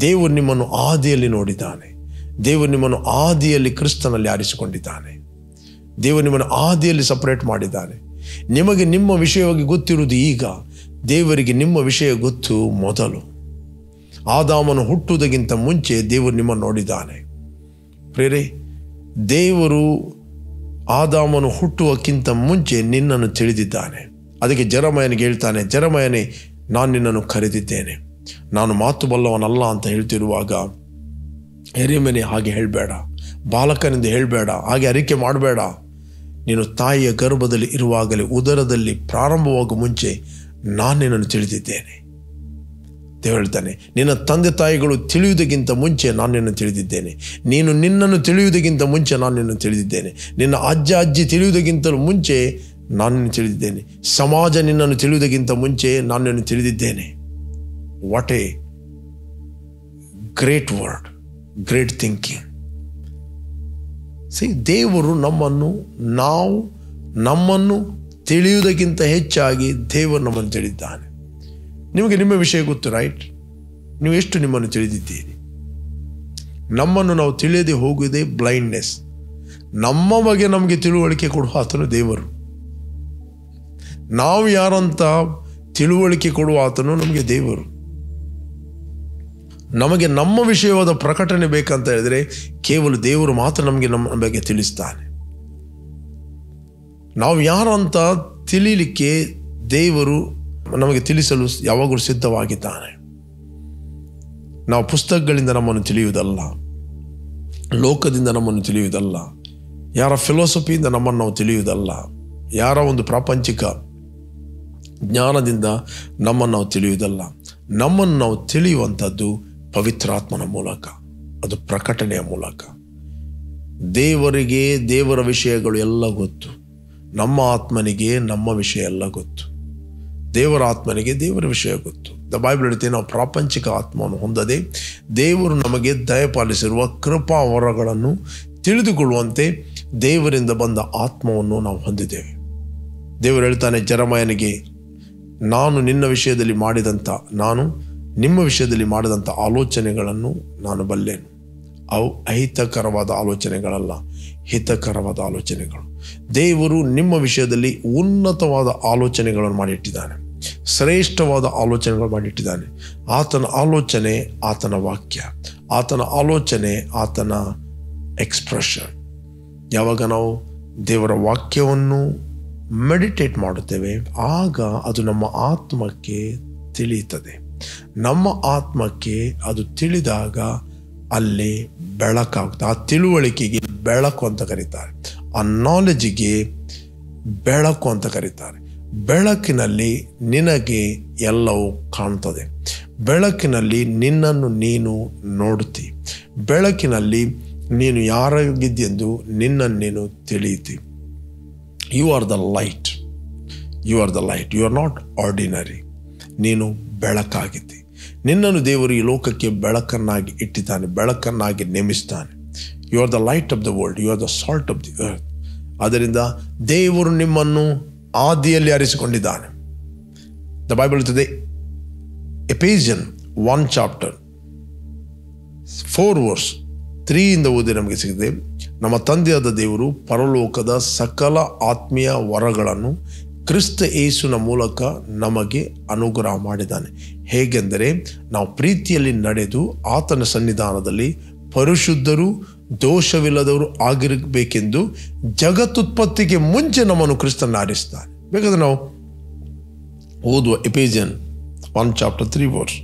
ದೇವರು ನಿಮ್ಮನ್ನು ಆದಿಯಲ್ಲಿ ನೋಡಿದ್ದಾನೆ. ದೇವರು ನಿಮ್ಮನ್ನು ಆದಿಯಲ್ಲಿ ಕ್ರಿಸ್ತನಲ್ಲಿ ಆರಿಸಿಕೊಂಡಿದ್ದಾನೆ. ದೇವರು ನಿಮ್ಮನ್ನು ಆದಿಯಲ್ಲಿ ಸಪರೇಟ್ ಮಾಡಿದ್ದಾನೆ. ನಿಮಗೆ ನಿಮ್ಮ ವಿಷಯವಾಗಿ ಗೊತ್ತಿರುವುದು ಈಗ, ದೇವರಿಗೆ ನಿಮ್ಮ ವಿಷಯ ಗೊತ್ತು ಮೊದಲು. ಆದಾಮನು ಹುಟ್ಟುವುದಕ್ಕಿಂತ ಮುಂಚೆ ದೇವರು ನಿಮ್ಮನ್ನು ನೋಡಿದ್ದಾನೆ. ಪ್ರಿಯರೇ, ದೇವರು ಆದಾಮನು ಹುಟ್ಟುವಕ್ಕಿಂತ ಮುಂಚೆ ನಿನ್ನನ್ನು ತಿಳಿದಿದ್ದಾನೆ. ಅದಕ್ಕೆ ಜೆರೆಮಯನಿಗೆ ಹೇಳ್ತಾನೆ, ಜೆರೆಮಯನೇ, ನಾನು ನಿನ್ನನ್ನು ಕರೆದಿದ್ದೇನೆ, ನಾನು ಮಾತು ಬಲ್ಲವನಲ್ಲ ಅಂತ ಹೇಳ್ತಿರುವಾಗ, ಯೆರೆಮಯನೇ ಹಾಗೆ ಹೇಳಬೇಡ, ಬಾಲಕನಿಂದ ಹೇಳಬೇಡ, ಹಾಗೆ ಅರಿಕೆ ಮಾಡಬೇಡ. ನೀನು ತಾಯಿಯ ಗರ್ಭದಲ್ಲಿ ಇರುವಾಗಲೇ, ಉದರದಲ್ಲಿ ಪ್ರಾರಂಭವಾಗುವ ಮುಂಚೆ ನಾನು ನಿನ್ನನ್ನು ತಿಳಿದಿದ್ದೇನೆ. ದೇವರು ಹೇಳ್ತಾನೆ, ನಿನ್ನ ತಂದೆ ತಾಯಿಗಳು ತಿಳಿಯುವುದಕ್ಕಿಂತ ಮುಂಚೆ ನಾನು ನಿನ್ನನ್ನು ತಿಳಿದಿದ್ದೇನೆ. ನೀನು ನಿನ್ನನ್ನು ತಿಳಿಯುವುದಕ್ಕಿಂತ ಮುಂಚೆ ನಾನು ನಿನ್ನನ್ನು ತಿಳಿದಿದ್ದೇನೆ. ನಿನ್ನ ಅಜ್ಜ ಅಜ್ಜಿ ತಿಳಿಯುವುದಕ್ಕಿಂತಲೂ ಮುಂಚೆ ನಾನು ನಿನ್ನನ್ನು ತಿಳಿದಿದ್ದೇನೆ. ಸಮಾಜ ನಿನ್ನನ್ನು ತಿಳಿಯುವುದಕ್ಕಿಂತ ಮುಂಚೆ ನಾನು ನಿನ್ನನ್ನು ತಿಳಿದಿದ್ದೇನೆ. What A great word, great thinking. ದೇವರು ನಮ್ಮನ್ನು ತಿಳಿಯುವುದಕ್ಕಿಂತ ಹೆಚ್ಚಾಗಿ ದೇವರು ನಮ್ಮನ್ನು ತಿಳಿದಿದ್ದಾನೆ. ನಿಮಗೆ ನಿಮ್ಮ ವಿಷಯ ಗೊತ್ತು, ರೈಟ್? ನೀವು ಎಷ್ಟು ನಿಮ್ಮನ್ನು ತಿಳಿದಿದ್ದೀರಿ? ನಮ್ಮನ್ನು ನಾವು ತಿಳಿಯದೆ ಹೋಗುವುದೇ ಬ್ಲೈಂಡ್ನೆಸ್. ನಮ್ಮ ಬಗ್ಗೆ ನಮಗೆ ತಿಳುವಳಿಕೆ ಕೊಡುವ ಆತನು ದೇವರು. ನಾವು ಯಾರಂತ ತಿಳುವಳಿಕೆ ಕೊಡುವ ಆತನು ನಮಗೆ ದೇವರು. ನಮಗೆ ನಮ್ಮ ವಿಷಯವಾದ ಪ್ರಕಟಣೆ ಬೇಕಂತ ಹೇಳಿದರೆ ಕೇವಲ ದೇವರು ಮಾತ್ರ ನಮಗೆ ನಮ್ಮ ಬಗ್ಗೆ ತಿಳಿಸ್ತಾನೆ. ನಾವು ಯಾರಂತ ತಿಳಿಲಿಕ್ಕೆ ದೇವರು ನಮಗೆ ತಿಳಿಸಲು ಯಾವಾಗಲೂ ಸಿದ್ಧವಾಗಿದ್ದಾನೆ. ನಾವು ಪುಸ್ತಕಗಳಿಂದ ನಮ್ಮನ್ನು ತಿಳಿಯುವುದಲ್ಲ, ಲೋಕದಿಂದ ನಮ್ಮನ್ನು ತಿಳಿಯುವುದಲ್ಲ, ಯಾರ ಫಿಲಾಸಫಿಯಿಂದ ನಮ್ಮನ್ನು ನಾವು ತಿಳಿಯುವುದಲ್ಲ, ಯಾರ ಒಂದು ಪ್ರಾಪಂಚಿಕ ಜ್ಞಾನದಿಂದ ನಮ್ಮನ್ನು ನಾವು ತಿಳಿಯುವುದಲ್ಲ. ನಮ್ಮನ್ನು ನಾವು ತಿಳಿಯುವಂಥದ್ದು ಪವಿತ್ರಾತ್ಮನ ಮೂಲಕ, ಅದು ಪ್ರಕಟಣೆಯ ಮೂಲಕ. ದೇವರಿಗೆ ದೇವರ ವಿಷಯಗಳು ಎಲ್ಲ ಗೊತ್ತು, ನಮ್ಮ ಆತ್ಮನಿಗೆ ನಮ್ಮ ವಿಷಯ ಎಲ್ಲ ಗೊತ್ತು, ದೇವರ ಆತ್ಮನಿಗೆ ದೇವರ ವಿಷಯ ಗೊತ್ತು. ಬೈಬಲ್ ಹೇಳ್ತೀವಿ, ನಾವು ಪ್ರಾಪಂಚಿಕ ಆತ್ಮವನ್ನು ಹೊಂದದೆ ದೇವರು ನಮಗೆ ದಯಪಾಲಿಸಿರುವ ಕೃಪಾ ವರಗಳನ್ನು ತಿಳಿದುಕೊಳ್ಳುವಂತೆ ದೇವರಿಂದ ಬಂದ ಆತ್ಮವನ್ನು ನಾವು ಹೊಂದಿದ್ದೇವೆ. ದೇವರು ಹೇಳ್ತಾನೆ ಜೆರೆಮೀಯನಿಗೆ, ನಾನು ನಿಮ್ಮ ವಿಷಯದಲ್ಲಿ ಮಾಡಿದಂಥ ಆಲೋಚನೆಗಳನ್ನು ನಾನು ಬಲ್ಲೆನು. ಅವು ಅಹಿತಕರವಾದ ಆಲೋಚನೆಗಳಲ್ಲ, ಹಿತಕರವಾದ ಆಲೋಚನೆಗಳು. ದೇವರು ನಿಮ್ಮ ವಿಷಯದಲ್ಲಿ ಉನ್ನತವಾದ ಆಲೋಚನೆಗಳನ್ನು ಮಾಡಿಟ್ಟಿದ್ದಾನೆ, ಶ್ರೇಷ್ಠವಾದ ಆಲೋಚನೆಗಳು ಮಾಡಿಟ್ಟಿದ್ದಾನೆ. ಆತನ ಆಲೋಚನೆ ಆತನ ವಾಕ್ಯ, ಆತನ ಆಲೋಚನೆ ಆತನ ಎಕ್ಸ್ಪ್ರೆಷನ್. ಯಾವಾಗ ನಾವು ದೇವರ ವಾಕ್ಯವನ್ನು ಮೆಡಿಟೇಟ್ ಮಾಡುತ್ತೇವೆ, ಆಗ ಅದು ನಮ್ಮ ಆತ್ಮಕ್ಕೆ ತಿಳಿಯುತ್ತದೆ. ನಮ್ಮ ಆತ್ಮಕ್ಕೆ ಅದು ತಿಳಿದಾಗ ಅಲ್ಲಿ ಬೆಳಕಾಗುತ್ತೆ. ಆ ತಿಳುವಳಿಕೆಗೆ ಬೆಳಕು ಅಂತ ಕರೀತಾರೆ, ಆ ನಾಲೆಜಿಗೆ ಬೆಳಕು ಅಂತ ಕರೀತಾರೆ. ಬೆಳಕಿನಲ್ಲಿ ನಿನಗೆ ಎಲ್ಲವೂ ಕಾಣ್ತದೆ, ಬೆಳಕಿನಲ್ಲಿ ನಿನ್ನನ್ನು ನೀನು ನೋಡುತ್ತಿ, ಬೆಳಕಿನಲ್ಲಿ ನೀನು ಯಾರಾಗಿದ್ದೆಂದು ನಿನ್ನನ್ನು ನೀನು ತಿಳಿಯುತ್ತಿ. You are the light, you are the light, you are not ordinary. ನೀನು ಬೆಳಕಾಗಿದ್ದಿ. ನಿನ್ನನ್ನು ದೇವರು ಈ ಲೋಕಕ್ಕೆ ಬೆಳಕನ್ನಾಗಿ ಇಟ್ಟಿದ್ದಾನೆ, ಬೆಳಕನ್ನಾಗಿ ನೇಮಿಸ್ತಾನೆ. You are the light of the world, you are the salt of the earth. ಆದ್ದರಿಂದ ದೇವರು ನಿಮ್ಮನ್ನು ಆದಿಯಲ್ಲಿ ಆರಿಸಿಕೊಂಡಿದ್ದಾನೆ. ದ ಬೈಬಲ್ ಹೇಳ್ತದೆ, ಎಫೆಸಿಯನ್ 1 chapter 4 verse 3 ಇಂದ ಓದಿ ನಮಗೆ ಸಿಗಿದೆ. ನಮ್ಮ ತಂದೆಯಾದ ದೇವರು ಪರಲೋಕದ ಸಕಲ ಆತ್ಮೀಯ ವರಗಳನ್ನು ಕ್ರಿಸ್ತ ಯೇಸುವಿನ ಮೂಲಕ ನಮಗೆ ಅನುಗ್ರಹ ಮಾಡಿದ್ದಾನೆ. ಹೇಗೆಂದರೆ ನಾವು ಪ್ರೀತಿಯಲ್ಲಿ ನಡೆದು ಆತನ ಸನ್ನಿಧಾನದಲ್ಲಿ ಪರಿಶುದ್ಧರು ದೋಷವಿಲ್ಲದವರು ಆಗಿರಬೇಕೆಂದು ಜಗತ್ತುತ್ಪತ್ತಿಗೆ ಮುಂಚೆ ನಮ್ಮನ್ನು ಕ್ರಿಸ್ತನ ಆರಿಸ್ತಾನೆ. ಬೇಕಾದ್ರೆ ನಾವು ಓದುವ ಎಫೆಸಿಯನ್ 1 chapter 3 verse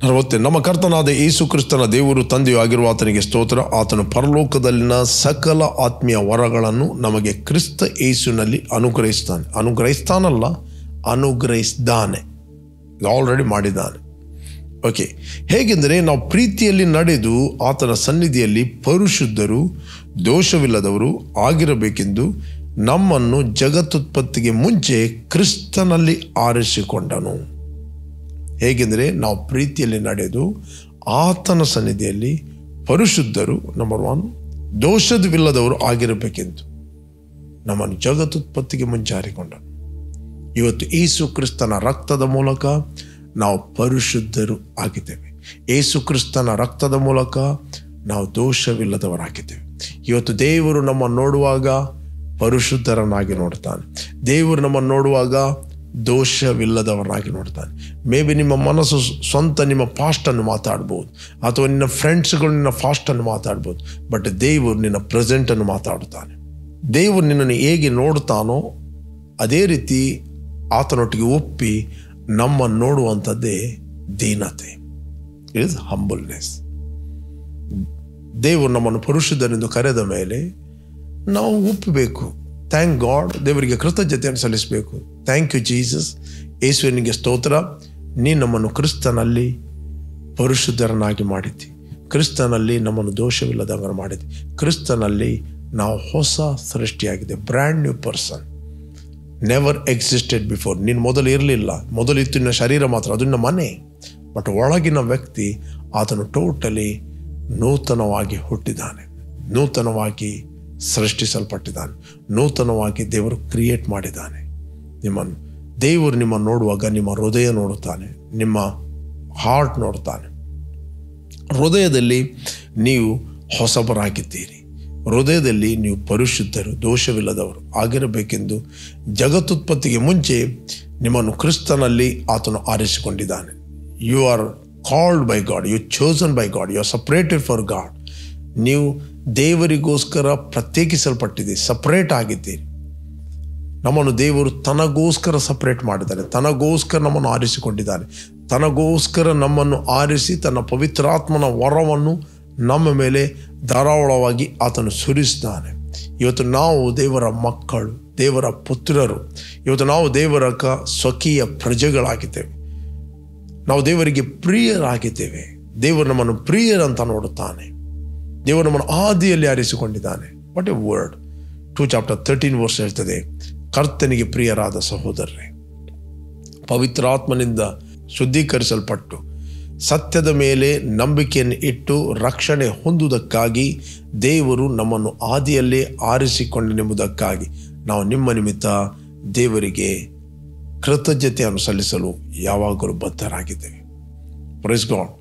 40. ನಮ್ಮ ಕರ್ತನಾದ ಯೇಸು ಕ್ರಿಸ್ತನ ದೇವರು ತಂದೆಯೂ ಆಗಿರುವ ಆತನಿಗೆ ಸ್ತೋತ್ರ. ಆತನು ಪರಲೋಕದಲ್ಲಿನ ಸಕಲ ಆತ್ಮೀಯ ವರಗಳನ್ನು ನಮಗೆ ಕ್ರಿಸ್ತ ಯೇಸುವಿನಲ್ಲಿ ಅನುಗ್ರಹಿಸ್ತಾನಲ್ಲ, ಅನುಗ್ರಹಿಸಿದ್ದಾನೆ. ಆಲ್ರೆಡಿ ಮಾಡಿದ್ದಾನೆ. ಓಕೆ, ಹೇಗೆಂದರೆ ನಾವು ಪ್ರೀತಿಯಲ್ಲಿ ನಡೆದು ಆತನ ಸನ್ನಿಧಿಯಲ್ಲಿ ಪರಿಶುದ್ಧರು ದೋಷವಿಲ್ಲದವರು ಆಗಿರಬೇಕೆಂದು ನಮ್ಮನ್ನು ಜಗತ್ತುತ್ಪತ್ತಿಗೆ ಮುಂಚೆ ಕ್ರಿಸ್ತನಲ್ಲಿ ಆರಿಸಿಕೊಂಡನು. ಹೇಗೆಂದರೆ ನಾವು ಪ್ರೀತಿಯಲ್ಲಿ ನಡೆದು ಆತನ ಸನ್ನಿಧಿಯಲ್ಲಿ ಪರಿಶುದ್ಧರು, ನಂಬರ್ 1, ದೋಷವಿಲ್ಲದವರು ಆಗಿರಬೇಕೆಂದು ನಮ್ಮನ್ನು ಜಗತ್ತುತ್ಪತ್ತಿಗೆ ಮುಂಚೆ ಆರಿಕೊಂಡನು. ಇವತ್ತು ಯೇಸು ಕ್ರಿಸ್ತನ ರಕ್ತದ ಮೂಲಕ ನಾವು ಪರಿಶುದ್ಧರು ಆಗಿದ್ದೇವೆ. ಯೇಸು ಕ್ರಿಸ್ತನ ರಕ್ತದ ಮೂಲಕ ನಾವು ದೋಷವಿಲ್ಲದವರಾಗಿದ್ದೇವೆ. ಇವತ್ತು ದೇವರು ನಮ್ಮನ್ನು ನೋಡುವಾಗ ಪರಿಶುದ್ಧರನ್ನಾಗಿ ನೋಡ್ತಾನೆ. ದೇವರು ನಮ್ಮನ್ನು ನೋಡುವಾಗ ದೋಷವಿಲ್ಲದವರನ್ನಾಗಿ ನೋಡ್ತಾನೆ. ಮೇ ಬಿ ನಿಮ್ಮ ಮನಸ್ಸು ಸ್ವಂತ ನಿಮ್ಮ ಪಾಸ್ಟನ್ನು ಮಾತಾಡ್ಬೋದು, ಅಥವಾ ನಿನ್ನ ಫ್ರೆಂಡ್ಸ್ಗಳು ನಿನ್ನ ಪಾಸ್ಟನ್ನು ಮಾತಾಡ್ಬೋದು, ಬಟ್ ದೇವರು ನಿನ್ನ ಪ್ರೆಸೆಂಟನ್ನು ಮಾತಾಡ್ತಾನೆ. ದೇವರು ನಿನ್ನನ್ನು ಹೇಗೆ ನೋಡ್ತಾನೋ ಅದೇ ರೀತಿ ಆತನೊಟ್ಟಿಗೆ ಒಪ್ಪಿ ನಮ್ಮನ್ನು ನೋಡುವಂಥದ್ದೇ ದೀನತೆ, ಇಟ್ ಇಸ್ ಹಂಬಲ್ನೆಸ್. ದೇವರು ನಮ್ಮನ್ನು ಪರಿಶುದ್ಧರೆಂದು ಕರೆದ ಮೇಲೆ ನಾವು ಒಪ್ಪಬೇಕು. ಥ್ಯಾಂಕ್ ಗಾಡ್, ದೇವರಿಗೆ ಕೃತಜ್ಞತೆಯನ್ನು ಸಲ್ಲಿಸಬೇಕು. ಥ್ಯಾಂಕ್ ಯು ಜೀಸಸ್, ಯೇಸುವಿನಿಗೆ ಸ್ತೋತ್ರ, ನೀ ನಮ್ಮನ್ನು ಕ್ರಿಸ್ತನಲ್ಲಿ ಪರಿಶುದ್ಧರನ್ನಾಗಿ ಮಾಡಿದ್ದಿ, ಕ್ರಿಸ್ತನಲ್ಲಿ ನಮ್ಮನ್ನು ದೋಷವಿಲ್ಲದವರು ಮಾಡಿದ್ದಿ, ಕ್ರಿಸ್ತನಲ್ಲಿ ನಾವು ಹೊಸ ಸೃಷ್ಟಿಯಾಗಿದೆ, brand new person, never existed before. ನೀನು ಮೊದಲು ಇರಲಿಲ್ಲ, ಮೊದಲಿತ್ತು ನಿನ್ನ ಶರೀರ ಮಾತ್ರ, ಅದು ನಿನ್ನ ಮನೆ, ಬಟ್ ಒಳಗಿನ ವ್ಯಕ್ತಿ ಆತನು ಟೋಟಲಿ ನೂತನವಾಗಿ ಹುಟ್ಟಿದ್ದಾನೆ, ನೂತನವಾಗಿ ಸೃಷ್ಟಿಸಲ್ಪಟ್ಟಿದ್ದಾನೆ, ನೂತನವಾಗಿ ದೇವರು ಕ್ರಿಯೇಟ್ ಮಾಡಿದ್ದಾನೆ ನಿಮ್ಮನ್ನು. ದೇವರು ನಿಮ್ಮನ್ನು ನೋಡುವಾಗ ನಿಮ್ಮ ಹೃದಯ ನೋಡುತ್ತಾನೆ, ನಿಮ್ಮ ಹಾರ್ಟ್ ನೋಡ್ತಾನೆ. ಹೃದಯದಲ್ಲಿ ನೀವು ಹೊಸಬರಾಗಿದ್ದೀರಿ, ಹೃದಯದಲ್ಲಿ ನೀವು ಪರಿಶುದ್ಧರು, ದೋಷವಿಲ್ಲದವರು ಆಗಿರಬೇಕೆಂದು ಜಗತ್ತುತ್ಪತ್ತಿಗೆ ಮುಂಚೆ ನಿಮ್ಮನ್ನು ಕ್ರಿಸ್ತನಲ್ಲಿ ಆತನು ಆರಿಸಿಕೊಂಡಿದ್ದಾನೆ. You are called by God, you chosen by God, you are separated for God. ನೀವು ದೇವರಿಗೋಸ್ಕರ ಪ್ರತ್ಯೇಕಿಸಲ್ಪಟ್ಟಿದ್ದೀರಿ, ಸಪ್ರೇಟ್ ಆಗಿದ್ದೀರಿ. ನಮ್ಮನ್ನು ದೇವರು ತನಗೋಸ್ಕರ ಸಪ್ರೇಟ್ ಮಾಡಿದ್ದಾನೆ, ತನಗೋಸ್ಕರ ನಮ್ಮನ್ನು ಆರಿಸಿಕೊಂಡಿದ್ದಾನೆ, ತನಗೋಸ್ಕರ ನಮ್ಮನ್ನು ಆರಿಸಿ ತನ್ನ ಪವಿತ್ರಾತ್ಮನ ವರವನ್ನು ನಮ್ಮ ಮೇಲೆ ಧಾರಾಳವಾಗಿ ಆತನು ಸುರಿಸಿದ್ದಾನೆ. ಇವತ್ತು ನಾವು ದೇವರ ಮಕ್ಕಳು, ದೇವರ ಪುತ್ರರು. ಇವತ್ತು ನಾವು ದೇವರ ಸ್ವಕೀಯ ಪ್ರಜೆಗಳಾಗಿದ್ದೇವೆ. ನಾವು ದೇವರಿಗೆ ಪ್ರಿಯರಾಗಿದ್ದೇವೆ. ದೇವರು ನಮ್ಮನ್ನು ಪ್ರಿಯರಂತ ನೋಡುತ್ತಾನೆ. ದೇವರು ನಮ್ಮನ್ನು ಆದಿಯಲ್ಲಿ ಆರಿಸಿಕೊಂಡಿದ್ದಾನೆ. What A word. 2:13 ಹೇಳ್ತದೆ, ಕರ್ತನಿಗೆ ಪ್ರಿಯರಾದ ಸಹೋದರರೇ, ಪವಿತ್ರಾತ್ಮನಿಂದ ಶುದ್ಧೀಕರಿಸಲ್ಪಟ್ಟು ಸತ್ಯದ ಮೇಲೆ ನಂಬಿಕೆಯನ್ನು ಇಟ್ಟು ರಕ್ಷಣೆ ಹೊಂದುವುದಕ್ಕಾಗಿ ದೇವರು ನಮ್ಮನ್ನು ಆದಿಯಲ್ಲೇ ಆರಿಸಿಕೊಂಡೆಂಬುದಕ್ಕಾಗಿ ನಾವು ನಿಮ್ಮ ನಿಮಿತ್ತ ದೇವರಿಗೆ ಕೃತಜ್ಞತೆಯನ್ನು ಸಲ್ಲಿಸಲು ಯಾವಾಗಲೂ ಬದ್ಧರಾಗಿದ್ದೇವೆ. Praise God.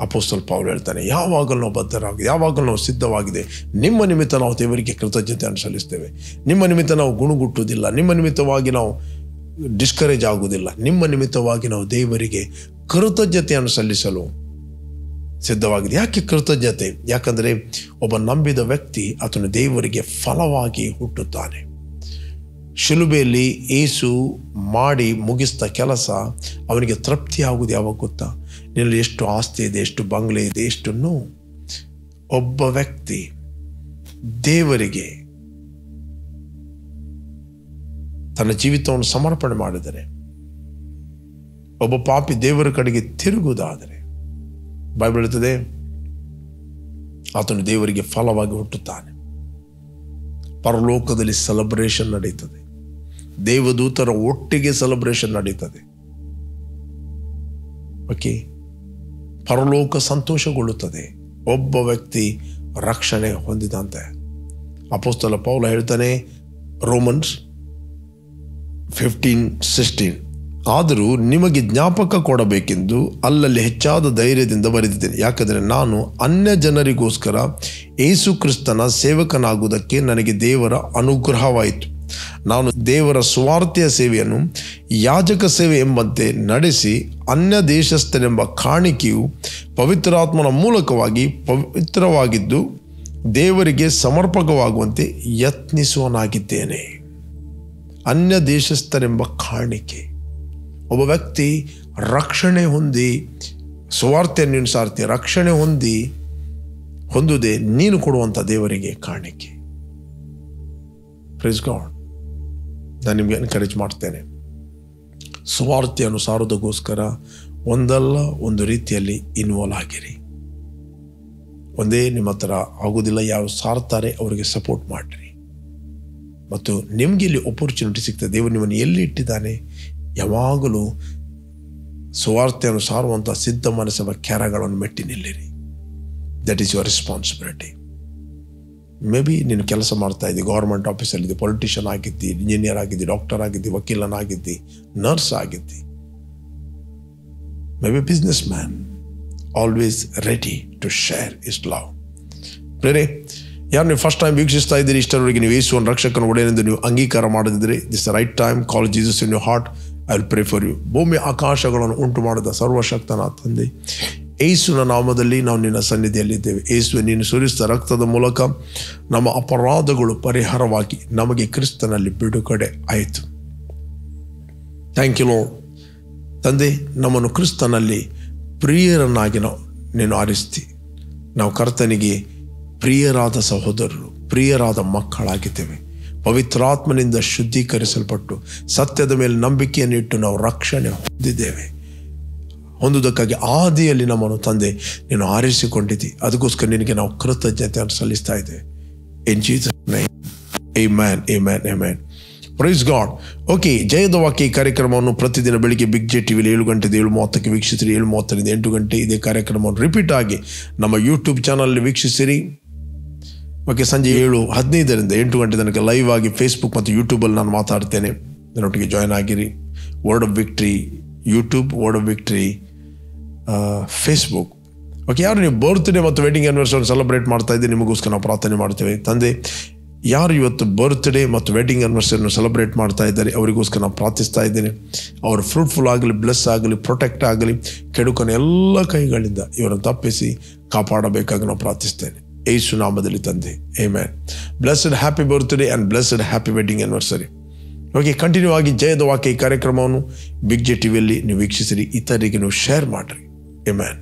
ಅಪೊಸ್ತಲ ಪೌಲ ಹೇಳ್ತಾನೆ, ಯಾವಾಗಲೂ ನಾವು ಬದ್ಧರಾಗಿ, ಯಾವಾಗಲೂ ನಾವು ಸಿದ್ಧವಾಗಿದೆ. ನಿಮ್ಮ ನಿಮಿತ್ತ ನಾವು ದೇವರಿಗೆ ಕೃತಜ್ಞತೆಯನ್ನು ಸಲ್ಲಿಸ್ತೇವೆ. ನಿಮ್ಮ ನಿಮಿತ್ತ ನಾವು ಗುಣಗುಟ್ಟುವುದಿಲ್ಲ, ನಿಮ್ಮ ನಿಮಿತ್ತವಾಗಿ ನಾವು ಡಿಸ್ಕರೇಜ್ ಆಗುವುದಿಲ್ಲ. ನಿಮ್ಮ ನಿಮಿತ್ತವಾಗಿ ನಾವು ದೇವರಿಗೆ ಕೃತಜ್ಞತೆಯನ್ನು ಸಲ್ಲಿಸಲು ಸಿದ್ಧವಾಗಿದೆ. ಯಾಕೆ ಕೃತಜ್ಞತೆ? ಯಾಕಂದರೆ ಒಬ್ಬ ನಂಬಿದ ವ್ಯಕ್ತಿ ಆತನು ದೇವರಿಗೆ ಫಲವಾಗಿ ಹುಟ್ಟುತ್ತಾನೆ. ಶಿಲುಬೆಯಲ್ಲಿ ಯೇಸು ಮಾಡಿ ಮುಗಿಸಿದ ಕೆಲಸ ಅವನಿಗೆ ತೃಪ್ತಿ ಆಗುವುದು ಯಾವಾಗ ಗೊತ್ತಾ? ನಿನ್ನಲ್ಲಿ ಎಷ್ಟು ಆಸ್ತಿ ಇದೆ, ಎಷ್ಟು ಬಂಗ್ಲೆ ಇದೆ, ಎಷ್ಟನ್ನು ಒಬ್ಬ ವ್ಯಕ್ತಿ ದೇವರಿಗೆ ತನ್ನ ಜೀವಿತವನ್ನು ಸಮರ್ಪಣೆ ಮಾಡಿದರೆ, ಒಬ್ಬ ಪಾಪಿ ದೇವರ ಕಡೆಗೆ ತಿರುಗುವುದಾದರೆ, ಬೈಬಲ್ ಹೇಳ್ತದೆ ಆತನು ದೇವರಿಗೆ ಫಲವಾಗಿ ಹುಟ್ಟುತ್ತಾನೆ. ಪರಲೋಕದಲ್ಲಿ ಸೆಲೆಬ್ರೇಷನ್ ನಡೀತದೆ, ದೇವದೂತರ ಒಟ್ಟಿಗೆ ಸೆಲೆಬ್ರೇಷನ್ ನಡೀತದೆ. ಓಕೆ, ಪರಲೋಕ ಸಂತೋಷಗೊಳ್ಳುತ್ತದೆ ಒಬ್ಬ ವ್ಯಕ್ತಿ ರಕ್ಷಣೆ ಹೊಂದಿದಂತೆ. ಅಪೊಸ್ತಲ ಪೌಲ ಹೇಳ್ತಾನೆ ರೋಮನ್ಸ್ 15:16, ಆದರೂ ನಿಮಗೆ ಜ್ಞಾಪಕ ಕೊಡಬೇಕೆಂದು ಅಲ್ಲಲ್ಲಿ ಹೆಚ್ಚಾದ ಧೈರ್ಯದಿಂದ ಬರೆದಿದ್ದೇನೆ. ಯಾಕಂದರೆ ನಾನು ಅನ್ಯ ಜನರಿಗೋಸ್ಕರ ಯೇಸು ಕ್ರಿಸ್ತನ ಸೇವಕನಾಗುವುದಕ್ಕೆ ನನಗೆ ದೇವರ ಅನುಗ್ರಹವಾಯಿತು. ನಾನು ದೇವರ ಸ್ವಾರ್ಥೆಯ ಸೇವೆಯನ್ನು ಯಾಜಕ ಸೇವೆ ಎಂಬಂತೆ ನಡೆಸಿ ಅನ್ಯ ದೇಶಸ್ಥನೆಂಬ ಕಾಣಿಕೆಯು ಪವಿತ್ರಾತ್ಮನ ಮೂಲಕವಾಗಿ ಪವಿತ್ರವಾಗಿದ್ದು ದೇವರಿಗೆ ಸಮರ್ಪಕವಾಗುವಂತೆ ಯತ್ನಿಸುವನಾಗಿದ್ದೇನೆ. ಅನ್ಯ ದೇಶಸ್ಥರೆಂಬ ಕಾಣಿಕೆ. ಒಬ್ಬ ವ್ಯಕ್ತಿ ರಕ್ಷಣೆ ಹೊಂದಿ, ಸುವಾರ್ತೆಯನ್ನು ನೀನು ಸಾರ್ತಿ ರಕ್ಷಣೆ ಹೊಂದುವುದೇ ನೀನು ಕೊಡುವಂಥ ದೇವರಿಗೆ ಕಾಣಿಕೆ. Praise God. ನಾನು ನಿಮಗೆ ಎನ್ಕರೇಜ್ ಮಾಡ್ತೇನೆ, ಸುವಾರ್ತೆಯನ್ನು ಸಾರೋದಕ್ಕೋಸ್ಕರ ಒಂದಲ್ಲ ಒಂದು ರೀತಿಯಲ್ಲಿ ಇನ್ವಾಲ್ವ್ ಆಗಿರಿ. ಒಂದೇ ನಿಮ್ಮ ಹತ್ರ ಆಗೋದಿಲ್ಲ, ಯಾರು ಸಾರ್ತಾರೆ ಅವರಿಗೆ ಸಪೋರ್ಟ್ ಮಾಡಿರಿ. ಮತ್ತು ನಿಮಗೆ ಇಲ್ಲಿ ಅಪರ್ಚುನಿಟಿ ಸಿಗ್ತದೆ. ದೇವರು ನಿಮ್ಮನ್ನು ಎಲ್ಲಿ ಇಟ್ಟಿದ್ದಾನೆ, ಯಾವಾಗಲೂ ಸುವಾರ್ತೆಯನ್ನು ಸಾರುವಂಥ ಸಿದ್ಧ ಮನಸ್ಸವ ಕೆರಗಳನ್ನು ಮೆಟ್ಟಿ ನಿಲ್ಲಿರಿ. That is your responsibility. Maybe ನೀನು ಕೆಲಸ ಮಾಡ್ತಾ ಇದ್ದಿ, ಗೌರ್ಮೆಂಟ್ ಆಫೀಸಲ್ಲಿದ್ದಿ, ಪೊಲಿಟಿಷಿಯನ್ ಆಗಿದ್ದಿ, ಇಂಜಿನಿಯರ್ ಆಗಿದ್ದಿ, ಡಾಕ್ಟರ್ ಆಗಿದ್ದಿ, ವಕೀಲನಾಗಿದ್ದಿ, ನರ್ಸ್ ಆಗಿದ್ದಿ, maybe businessman. Always ready to share his love. Prayer, ಯಾರು ನೀವು ಫಸ್ಟ್ ಟೈಮ್ ವೀಕ್ಷಿಸ್ತಾ ಇದ್ದೀರಿ, ಇಷ್ಟರವರೆಗೆ ನೀವು ಯೇಸುವನ್ನು ರಕ್ಷಕನ ಒಡೆಯನೆಂದು ನೀವು ಅಂಗೀಕಾರ ಮಾಡಿದ್ರೆ, this the right time. Call Jesus in your heart. I will pray for you. ಭೂಮಿ ಆಕಾಶಗಳನ್ನು ಉಂಟು ಮಾಡಿದ ಸರ್ವಶಕ್ತನ ತಂದೆ, ಯೇಸುವಿನ ನಾಮದಲ್ಲಿ ನಾವು ನಿನ್ನ ಸನ್ನಿಧಿಯಲ್ಲಿದ್ದೇವೆ. ಯೇಸುವೆ, ನೀನು ಸುರಿಸಿದ ರಕ್ತದ ಮೂಲಕ ನಮ್ಮ ಅಪರಾಧಗಳು ಪರಿಹಾರವಾಗಿ ನಮಗೆ ಕ್ರಿಸ್ತನಲ್ಲಿ ಬಿಡುಗಡೆ ಆಯಿತು. Thank you Lord. ತಂದೆ, ನಮ್ಮನ್ನು ಕ್ರಿಸ್ತನಲ್ಲಿ ಪ್ರಿಯರನ್ನಾಗಿ ನೀನು ಆರಿಸ್ತಿ. ನಾವು ಕರ್ತನಿಗೆ ಪ್ರಿಯರಾದ ಸಹೋದರರು, ಪ್ರಿಯರಾದ ಮಕ್ಕಳಾಗಿದ್ದೇವೆ. ಪವಿತ್ರಾತ್ಮನಿಂದ ಶುದ್ಧೀಕರಿಸಲ್ಪಟ್ಟು ಸತ್ಯದ ಮೇಲೆ ನಂಬಿಕೆಯನ್ನು ಇಟ್ಟು ನಾವು ರಕ್ಷಣೆ ಹೊಂದುವುದಕ್ಕಾಗಿ ಆದಿಯಲ್ಲಿ ನಮ್ಮನ್ನು ತಂದೆ ನೀನು ಆರಿಸಿಕೊಂಡಿದ್ದಿ. ಅದಕ್ಕೋಸ್ಕರ ನಿನಗೆ ನಾವು ಕೃತಜ್ಞತೆಯನ್ನು ಸಲ್ಲಿಸ್ತಾ ಇದ್ದೇವೆ. In Jesus name, amen, amen, amen. Praise God. Okay, ಜಯದ ವಾಕ್ಯ ಈ ಕಾರ್ಯಕ್ರಮವನ್ನು ಪ್ರತಿದಿನ ಬೆಳಿಗ್ಗೆ ಬಿಗ್ ಜೆ ಟಿವಿಲಿ 7 ಗಂಟೆಯಿಂದ 7:30ಕ್ಕೆ ವೀಕ್ಷಿಸಿರಿ. 7:30ರಿಂದ 8 ಗಂಟೆ ಇದೇ ಕಾರ್ಯಕ್ರಮವನ್ನು ರಿಪೀಟ್ ಆಗಿ ನಮ್ಮ ಯೂಟ್ಯೂಬ್ ಚಾನಲ್ನಲ್ಲಿ ವೀಕ್ಷಿಸಿರಿ. ಓಕೆ, ಸಂಜೆ 7:15ರಿಂದ 8 ಗಂಟೆ ತನಕ ಲೈವ್ ಆಗಿ ಫೇಸ್ಬುಕ್ ಮತ್ತು ಯೂಟ್ಯೂಬಲ್ಲಿ ನಾನು ಮಾತಾಡ್ತೇನೆ. ನನ್ನೊಟ್ಟಿಗೆ ಜಾಯ್ನ್ ಆಗಿರಿ. Word of victory YouTube, word of victory Facebook. Okay, ಯಾರು ನೀವು ಬರ್ತ್ಡೇ ಮತ್ತು ವೆಡ್ಡಿಂಗ್ ಆ್ಯನಿವರ್ಸರಿ ಸೆಲೆಬ್ರೇಟ್ ಮಾಡ್ತಾ ಇದ್ದೀರಿ, ನಿಮಗೋಸ್ಕರ ನಾವು ಪ್ರಾರ್ಥನೆ ಮಾಡ್ತೇವೆ. ತಂದೆ, ಯಾರು ಇವತ್ತು ಬರ್ತ್ಡೇ ಮತ್ತು ವೆಡ್ಡಿಂಗ್ ಆ್ಯನಿವರ್ಸರಿನ ಸೆಲೆಬ್ರೇಟ್ ಮಾಡ್ತಾ ಇದ್ದಾರೆ ಅವರಿಗೋಸ್ಕರ ನಾವು ಪ್ರಾರ್ಥಿಸ್ತಾ ಇದ್ದೇನೆ. ಅವರು ಫ್ರೂಟ್ಫುಲ್ ಆಗಲಿ, ಬ್ಲೆಸ್ ಆಗಲಿ, ಪ್ರೊಟೆಕ್ಟ್ ಆಗಲಿ, ಕೆಡುಕನ ಎಲ್ಲ ಕೈಗಳಿಂದ ಇವರನ್ನು ತಪ್ಪಿಸಿ ಕಾಪಾಡಬೇಕಾಗಿ ನಾವು ಪ್ರಾರ್ಥಿಸ್ತೇನೆ ಯೇಸು ನಾಮದಲ್ಲಿ ತಂದೆ, amen. Blessed happy birthday and blessed happy wedding anniversary. Okay, continue ಆಗಿ ಜಯದ ವಾಕ್ಯ ಈ ಕಾರ್ಯಕ್ರಮವನ್ನು ಬಿಗ್ ಜೆ ಟಿವಿಯಲ್ಲಿ ನೀವು ವೀಕ್ಷಿಸಿರಿ, ಇತರರಿಗೆ ನೀವು ಶೇರ್ ಮಾಡಿರಿ. ಆಮೆನ್.